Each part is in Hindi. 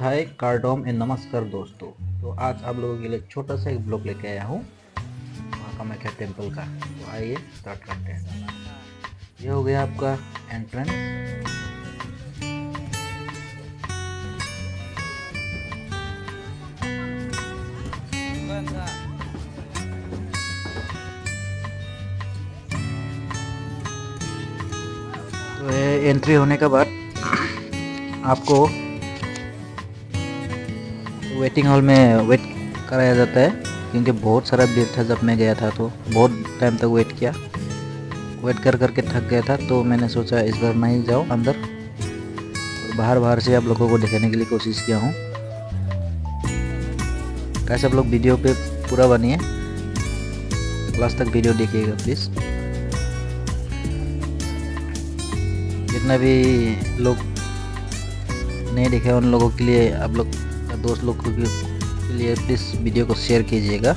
थाई कार्डोम एंड नमस्कार दोस्तों। तो आज आप लोगों के लिए छोटा सा एक ब्लॉग लेके आया हूँ कामाख्या टेम्पल का। तो आइए स्टार्ट करते हैं। ये हो गया आपका एंट्रेंस। तो एंट्री होने के बाद आपको वेटिंग हॉल में वेट कराया जाता है, क्योंकि बहुत सारा भीड़ था। जब मैं गया था तो बहुत टाइम तक वेट किया, वेट कर करके थक गया था। तो मैंने सोचा इस बार नहीं जाओ अंदर, और बाहर से आप लोगों को दिखाने के लिए कोशिश किया हूँ। कैसे आप लोग वीडियो पे पूरा बनिए, लास्ट तक वीडियो देखिएगा प्लीज़। जितना भी लोग नहीं देखे उन लोगों के लिए, आप लोग दोस्त लोग के लिए प्लीज़ वीडियो को शेयर कीजिएगा।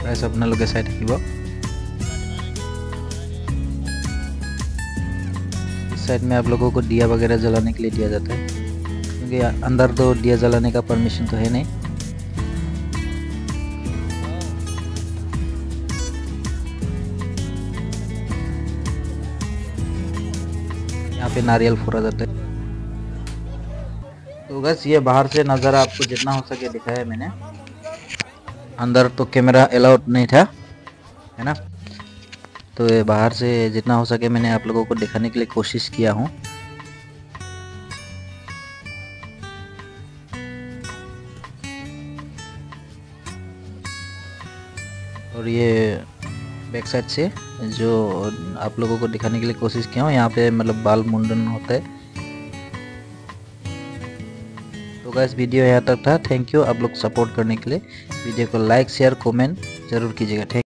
ऐसा अपना लोग साइड रखिए। इस साइड में आप लोगों को दिया वगैरह जलाने के लिए दिया जाता है, क्योंकि अंदर तो दिया जलाने का परमिशन तो है नहीं। यहाँ पे नारियल फोड़ा जाता है। तो बस ये बाहर से नज़ारा आपको जितना हो सके दिखाया मैंने। अंदर तो कैमरा अलाउड नहीं था, है ना। तो ये बाहर से जितना हो सके मैंने आप लोगों को दिखाने के लिए कोशिश किया हूँ। और ये बैक साइड से जो आप लोगों को दिखाने के लिए कोशिश किया हूँ, यहाँ पे मतलब बाल मुंडन होता है। तो गाइस वीडियो यहाँ तक था। थैंक यू आप लोग सपोर्ट करने के लिए। वीडियो को लाइक शेयर कमेंट जरूर कीजिएगा।